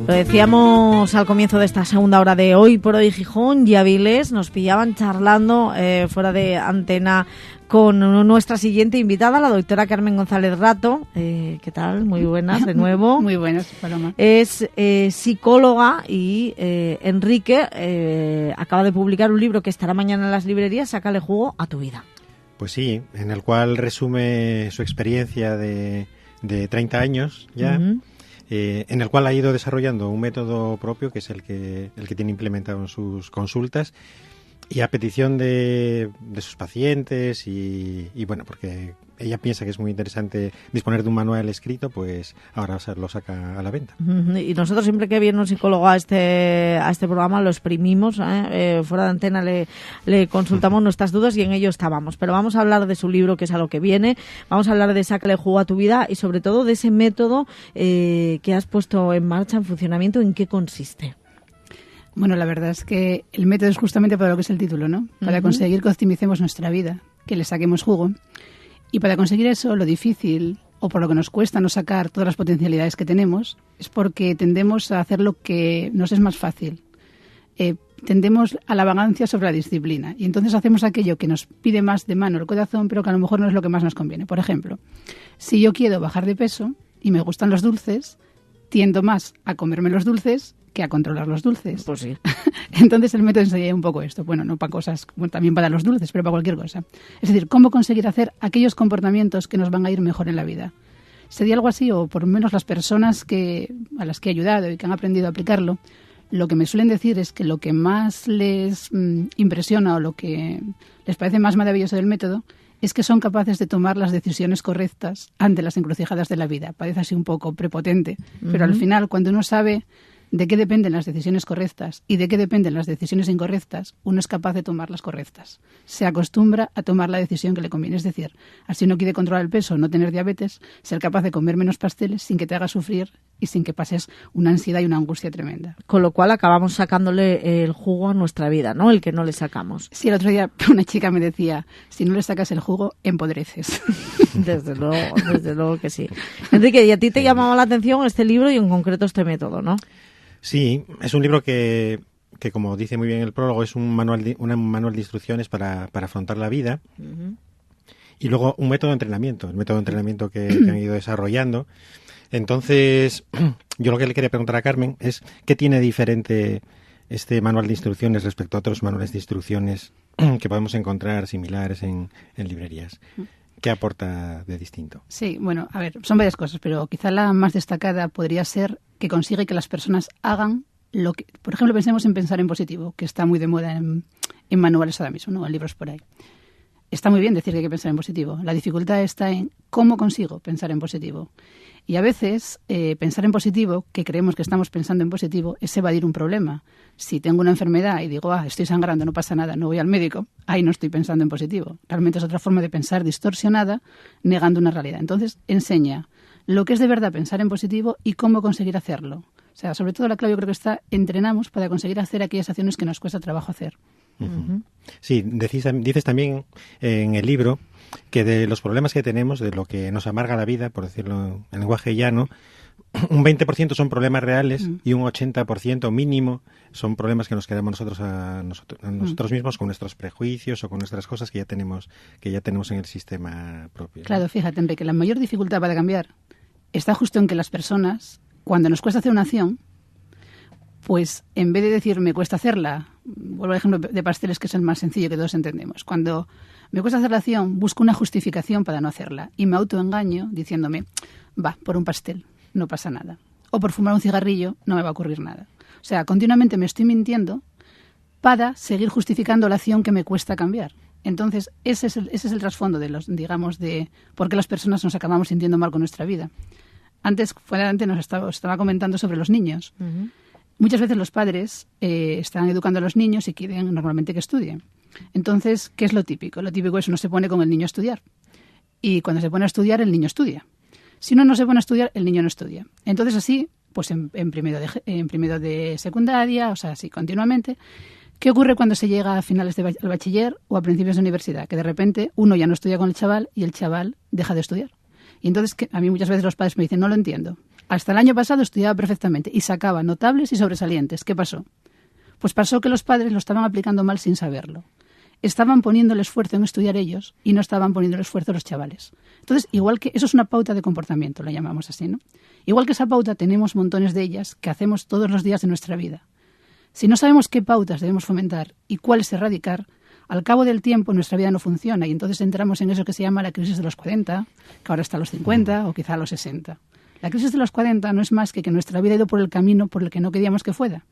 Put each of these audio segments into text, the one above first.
Lo decíamos al comienzo de esta segunda hora de Hoy por Hoy Gijón y Avilés. Nos pillaban charlando fuera de antena con nuestra siguiente invitada, la doctora Carmen González Rato. ¿Qué tal? Muy buenas de nuevo. Muy buenas, Paloma. Es psicóloga y Enrique acaba de publicar un libro que estará mañana en las librerías, Sácale jugo a tu vida. Pues sí, en el cual resume su experiencia de 30 años ya. Uh-huh. En el cual ha ido desarrollando un método propio, que es el que tiene implementado en sus consultas, y a petición de sus pacientes y bueno, porque ella piensa que es muy interesante disponer de un manual escrito, pues ahora lo saca a la venta. Y nosotros siempre que viene un psicólogo a este programa lo exprimimos, fuera de antena le consultamos nuestras dudas y en ello estábamos. Pero vamos a hablar de su libro, que es a lo que viene. Vamos a hablar de Sácale jugo a tu vida y sobre todo de ese método que has puesto en marcha, en funcionamiento. ¿En qué consiste? Bueno, la verdad es que el método es justamente para lo que es el título, ¿no? Para conseguir que optimicemos nuestra vida, que le saquemos jugo. Y para conseguir eso, lo difícil, o por lo que nos cuesta no sacar todas las potencialidades que tenemos, es porque tendemos a hacer lo que nos es más fácil. Tendemos a la vagancia sobre la disciplina. Y entonces hacemos aquello que nos pide más de mano el corazón, pero que a lo mejor no es lo que más nos conviene. Por ejemplo, si yo quiero bajar de peso y me gustan los dulces, tiendo más a comerme los dulces que a controlar los dulces. Pues sí. Entonces el método enseña un poco esto. Bueno, no para cosas, bueno, también para los dulces, pero para cualquier cosa. Es decir, cómo conseguir hacer aquellos comportamientos que nos van a ir mejor en la vida. Sería algo así, o por lo menos las personas a las que he ayudado y que han aprendido a aplicarlo, lo que me suelen decir es que lo que más les impresiona o lo que les parece más maravilloso del método es que son capaces de tomar las decisiones correctas ante las encrucijadas de la vida. Parece así un poco prepotente, pero al final, cuando uno sabe de qué dependen las decisiones correctas y de qué dependen las decisiones incorrectas, uno es capaz de tomar las correctas. Se acostumbra a tomar la decisión que le conviene. Es decir, así uno quiere controlar el peso, no tener diabetes, ser capaz de comer menos pasteles sin que te haga sufrir y sin que pases una ansiedad y una angustia tremenda. Con lo cual acabamos sacándole el jugo a nuestra vida, ¿no? El que no le sacamos. Sí, el otro día una chica me decía, si no le sacas el jugo, empodreces. Desde luego que sí. Enrique, y a ti te llamaba la atención este libro y en concreto este método, ¿no? Sí, es un libro que como dice muy bien el prólogo, es un manual de instrucciones para afrontar la vida. Uh-huh. Y luego un método de entrenamiento, el método de entrenamiento que han ido desarrollando. Entonces, yo lo que le quería preguntar a Carmen es ¿qué tiene diferente este manual de instrucciones respecto a otros manuales de instrucciones que podemos encontrar similares en librerías? ¿Qué aporta de distinto? Sí, bueno, a ver, son varias cosas, pero quizá la más destacada podría ser que consigue que las personas hagan lo que... Por ejemplo, pensemos en pensar en positivo, que está muy de moda en manuales ahora mismo, ¿no? En libros por ahí. Está muy bien decir que hay que pensar en positivo. La dificultad está en cómo consigo pensar en positivo. Y a veces pensar en positivo, que creemos que estamos pensando en positivo, es evadir un problema. Si tengo una enfermedad y digo, estoy sangrando, no pasa nada, no voy al médico, ahí no estoy pensando en positivo. Realmente es otra forma de pensar distorsionada, negando una realidad. Entonces, enseña lo que es de verdad pensar en positivo y cómo conseguir hacerlo. O sea, sobre todo la clave yo creo que está, entrenamos para conseguir hacer aquellas acciones que nos cuesta trabajo hacer. Uh-huh. Sí, dices también en el libro que de los problemas que tenemos, de lo que nos amarga la vida, por decirlo en lenguaje llano, un 20% son problemas reales y un 80% mínimo son problemas que nos quedamos a nosotros mismos con nuestros prejuicios o con nuestras cosas que ya tenemos en el sistema propio, ¿no? Claro, fíjate, Enrique, la mayor dificultad para cambiar está justo en que las personas, cuando nos cuesta hacer una acción, pues en vez de decir me cuesta hacerla, vuelvo al ejemplo de pasteles, que es el más sencillo que todos entendemos. Cuando me cuesta hacer la acción, busco una justificación para no hacerla y me autoengaño diciéndome, por un pastel, no pasa nada. O por fumar un cigarrillo, no me va a ocurrir nada. O sea, continuamente me estoy mintiendo para seguir justificando la acción que me cuesta cambiar. Entonces, ese es el trasfondo de por qué las personas nos acabamos sintiendo mal con nuestra vida. Antes nos estaba comentando sobre los niños. Uh-huh. Muchas veces los padres están educando a los niños y quieren normalmente que estudien. Entonces, ¿qué es lo típico? Lo típico es uno se pone con el niño a estudiar. Y cuando se pone a estudiar, el niño estudia. Si uno no se pone a estudiar, el niño no estudia. Entonces, así, pues en primero de secundaria, o sea, así continuamente. ¿Qué ocurre cuando se llega a finales del bachiller o a principios de universidad? Que de repente uno ya no estudia con el chaval y el chaval deja de estudiar. Y entonces, a mí muchas veces los padres me dicen, no lo entiendo. Hasta el año pasado estudiaba perfectamente y sacaba notables y sobresalientes. ¿Qué pasó? Pues pasó que los padres lo estaban aplicando mal sin saberlo. Estaban poniendo el esfuerzo en estudiar ellos y no estaban poniendo el esfuerzo los chavales. Entonces, igual que eso es una pauta de comportamiento, la llamamos así, ¿no? Igual que esa pauta tenemos montones de ellas que hacemos todos los días de nuestra vida. Si no sabemos qué pautas debemos fomentar y cuáles erradicar, al cabo del tiempo nuestra vida no funciona y entonces entramos en eso que se llama la crisis de los 40, que ahora está a los 50 o quizá a los 60. La crisis de los 40 no es más que nuestra vida ha ido por el camino por el que no queríamos que fuera.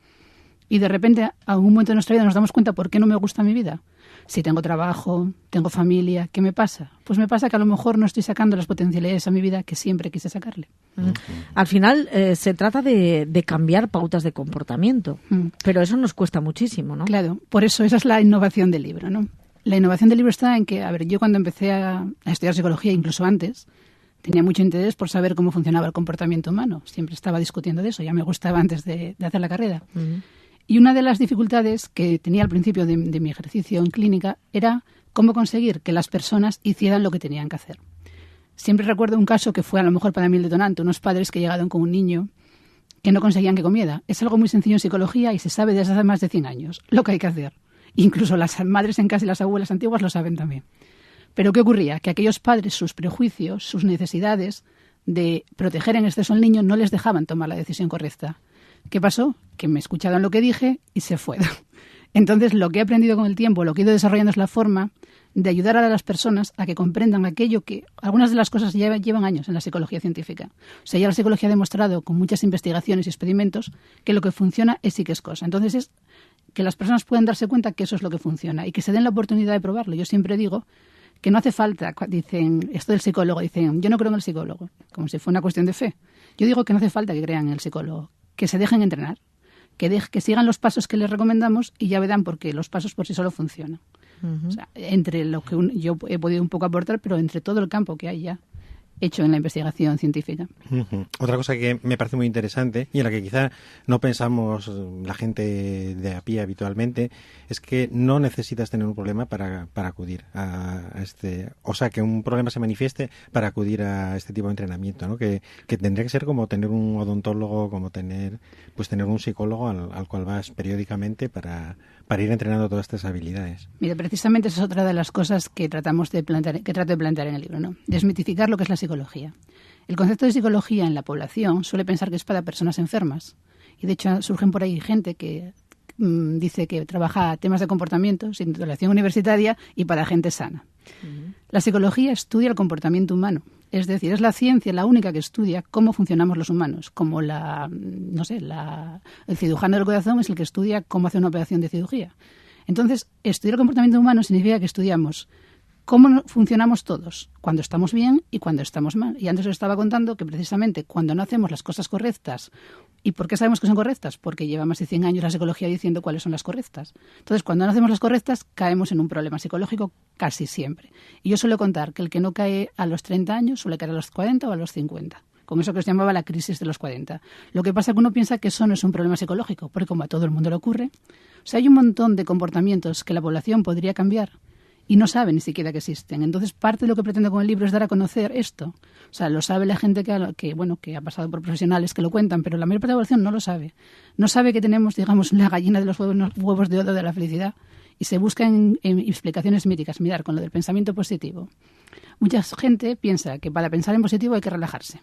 Y de repente, a algún momento de nuestra vida nos damos cuenta por qué no me gusta mi vida. Si tengo trabajo, tengo familia, ¿qué me pasa? Pues me pasa que a lo mejor no estoy sacando las potencialidades a mi vida que siempre quise sacarle. Al final se trata de cambiar pautas de comportamiento, pero eso nos cuesta muchísimo, ¿no? Claro, por eso esa es la innovación del libro, ¿no? La innovación del libro está en que, a ver, yo cuando empecé a estudiar psicología, incluso antes, tenía mucho interés por saber cómo funcionaba el comportamiento humano. Siempre estaba discutiendo de eso, ya me gustaba antes de hacer la carrera. Y una de las dificultades que tenía al principio de mi ejercicio en clínica era cómo conseguir que las personas hicieran lo que tenían que hacer. Siempre recuerdo un caso que fue a lo mejor para mí el detonante, unos padres que llegaron con un niño que no conseguían que comiera. Es algo muy sencillo en psicología y se sabe desde hace más de 100 años lo que hay que hacer. Incluso las madres en casa y las abuelas antiguas lo saben también. Pero ¿qué ocurría? Que aquellos padres, sus prejuicios, sus necesidades de proteger en exceso al niño no les dejaban tomar la decisión correcta. ¿Qué pasó? Que me escucharon lo que dije y se fueron. Entonces, lo que he aprendido con el tiempo, lo que he ido desarrollando es la forma de ayudar a las personas a que comprendan aquello que algunas de las cosas llevan años en la psicología científica. O sea, ya la psicología ha demostrado con muchas investigaciones y experimentos que lo que funciona es sí que es cosa. Entonces, es que las personas puedan darse cuenta que eso es lo que funciona y que se den la oportunidad de probarlo. Yo siempre digo que no hace falta, dicen, esto del psicólogo, dicen, yo no creo en el psicólogo, como si fuera una cuestión de fe. Yo digo que no hace falta que crean en el psicólogo, que se dejen entrenar, que sigan los pasos que les recomendamos y ya verán por qué los pasos por sí solo funcionan. O sea, entre lo que yo he podido un poco aportar, pero entre todo el campo que hay ya hecho en la investigación científica. Otra cosa que me parece muy interesante y en la que quizá no pensamos la gente de a pie habitualmente es que no necesitas tener un problema para acudir a este, o sea, que un problema se manifieste para acudir a este tipo de entrenamiento, ¿no? Que tendría que ser como tener un odontólogo, como tener un psicólogo al cual vas periódicamente para ir entrenando todas estas habilidades. Mira, precisamente esa es otra de las cosas que trato de plantear en el libro, ¿no? Desmitificar lo que es la psicología. El concepto de psicología en la población suele pensar que es para personas enfermas. Y de hecho surgen por ahí gente que dice que trabaja temas de comportamiento sin titulación universitaria y para gente sana. La psicología estudia el comportamiento humano. Es decir, es la ciencia la única que estudia cómo funcionamos los humanos. Como el cirujano del corazón es el que estudia cómo hacer una operación de cirugía. Entonces, estudiar el comportamiento humano significa que estudiamos cómo funcionamos todos, cuando estamos bien y cuando estamos mal. Y antes os estaba contando que precisamente cuando no hacemos las cosas correctas, ¿y por qué sabemos que son correctas? Porque lleva más de 100 años la psicología diciendo cuáles son las correctas. Entonces, cuando no hacemos las correctas, caemos en un problema psicológico casi siempre. Y yo suelo contar que el que no cae a los 30 años suele caer a los 40 o a los 50. Con eso que os llamaba la crisis de los 40. Lo que pasa es que uno piensa que eso no es un problema psicológico, porque como a todo el mundo le ocurre, o sea, hay un montón de comportamientos que la población podría cambiar y no sabe ni siquiera que existen. Entonces, parte de lo que pretendo con el libro es dar a conocer esto. O sea, lo sabe la gente que ha pasado por profesionales que lo cuentan, pero la mayor parte de la población no lo sabe. No sabe que tenemos, digamos, la gallina de los huevos de oro de la felicidad y se busca en explicaciones míticas. Mirar, con lo del pensamiento positivo. Mucha gente piensa que para pensar en positivo hay que relajarse.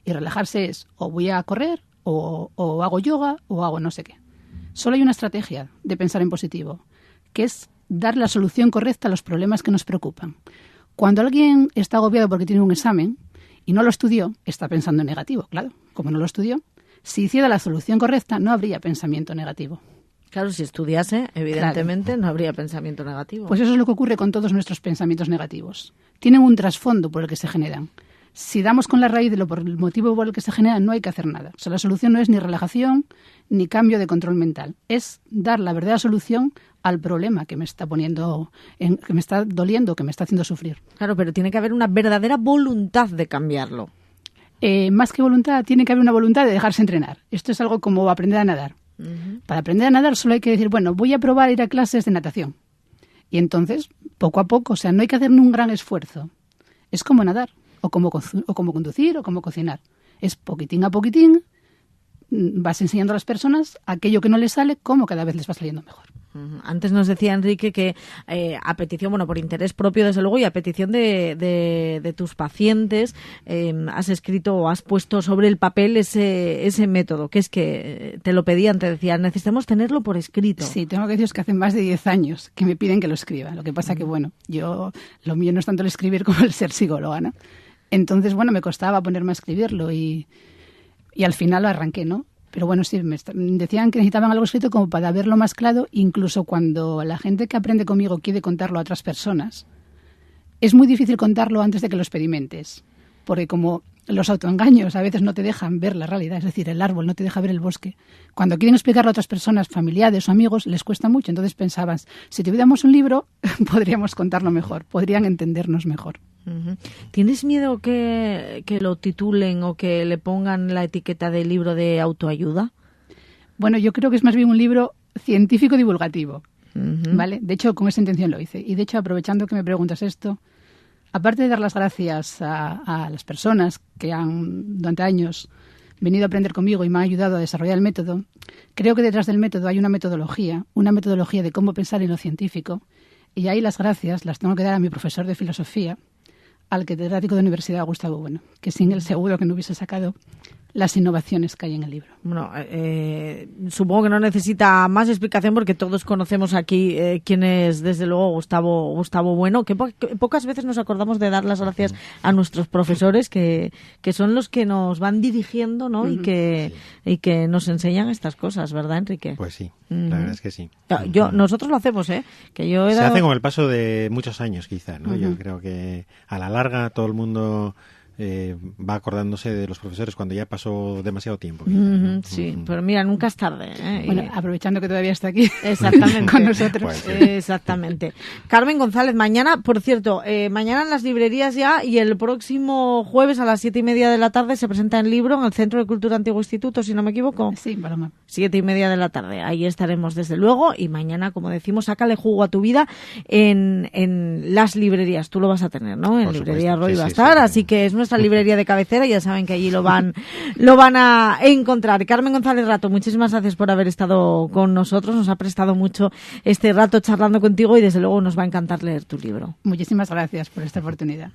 Y relajarse es o voy a correr, o hago yoga, o hago no sé qué. Solo hay una estrategia de pensar en positivo, que es dar la solución correcta a los problemas que nos preocupan. Cuando alguien está agobiado porque tiene un examen y no lo estudió, está pensando en negativo, claro. Como no lo estudió, si hiciera la solución correcta, no habría pensamiento negativo. Claro, si estudiase, evidentemente, no habría pensamiento negativo. Pues eso es lo que ocurre con todos nuestros pensamientos negativos. Tienen un trasfondo por el que se generan. Si damos con la raíz por el motivo por el que se generan, no hay que hacer nada. O sea, la solución no es ni relajación ni cambio de control mental. Es dar la verdadera solución al problema que me está que me está doliendo, que me está haciendo sufrir. Claro, pero tiene que haber una verdadera voluntad de cambiarlo. Más que voluntad, tiene que haber una voluntad de dejarse entrenar. Esto es algo como aprender a nadar. Para aprender a nadar solo hay que decir, bueno, voy a probar a ir a clases de natación. Y entonces, poco a poco, o sea, no hay que hacer un gran esfuerzo. Es como nadar. O como conducir o como cocinar. Es poquitín a poquitín, vas enseñando a las personas aquello que no les sale, cómo cada vez les va saliendo mejor. Antes nos decía Enrique que a petición, bueno, por interés propio desde luego y a petición de tus pacientes, has escrito o has puesto sobre el papel ese método, que es que te lo pedían, te decían, necesitamos tenerlo por escrito. Sí, tengo que deciros que hace más de 10 años que me piden que lo escriba. Lo que pasa que, bueno, lo mío no es tanto el escribir como el ser psicóloga, ¿no? Entonces, bueno, me costaba ponerme a escribirlo y al final lo arranqué, ¿no? Pero bueno, sí, decían que necesitaban algo escrito como para verlo más claro, incluso cuando la gente que aprende conmigo quiere contarlo a otras personas. Es muy difícil contarlo antes de que lo experimentes, porque como los autoengaños a veces no te dejan ver la realidad, es decir, el árbol no te deja ver el bosque. Cuando quieren explicarlo a otras personas, familiares o amigos, les cuesta mucho. Entonces pensabas, si tuviéramos un libro, podríamos contarlo mejor, podrían entendernos mejor. Uh-huh. ¿Tienes miedo que lo titulen o que le pongan la etiqueta de libro de autoayuda? Bueno, yo creo que es más bien un libro científico divulgativo, ¿vale? De hecho, con esa intención lo hice. Y de hecho, aprovechando que me preguntas esto, aparte de dar las gracias a las personas que han durante años venido a aprender conmigo y me han ayudado a desarrollar el método, creo que detrás del método hay una metodología de cómo pensar en lo científico, y ahí las gracias las tengo que dar a mi profesor de filosofía, al catedrático de universidad Gustavo Bueno, que sin él seguro que no hubiese sacado las innovaciones que hay en el libro. Bueno, supongo que no necesita más explicación porque todos conocemos aquí quién es, desde luego, Gustavo Bueno, que pocas veces nos acordamos de dar las gracias a nuestros profesores, que son los que nos van dirigiendo, ¿no? Y que nos enseñan estas cosas, ¿verdad, Enrique? Pues sí, la verdad es que sí. Nosotros lo hacemos, que yo Se hace con el paso de muchos años, quizá, ¿no? Yo creo que a la larga todo el mundo va acordándose de los profesores cuando ya pasó demasiado tiempo. Quizá, ¿no? Sí, pero mira, nunca es tarde. Bueno, aprovechando que todavía está aquí exactamente con nosotros. Pues, sí. Exactamente. Carmen González, mañana, por cierto, mañana en las librerías ya, y el próximo jueves a las 7:30 de la tarde se presenta el libro en el Centro de Cultura Antiguo Instituto, si no me equivoco. Sí, Paloma. 7:30 de la tarde. Ahí estaremos desde luego, y mañana, como decimos, sácale jugo a tu vida en las librerías. Tú lo vas a tener, ¿no? En Por Librería supuesto. Roy Sí, va a sí, estar, sí. así que es nuestra librería de cabecera, ya saben que allí lo van a encontrar. Carmen González Rato, muchísimas gracias por haber estado con nosotros, nos ha prestado mucho este rato charlando contigo y desde luego nos va a encantar leer tu libro. Muchísimas gracias por esta oportunidad.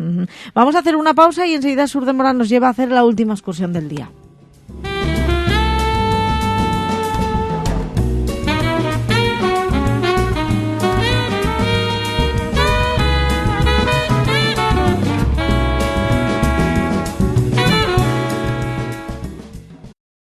Vamos a hacer una pausa y enseguida Sur de Morán nos lleva a hacer la última excursión del día.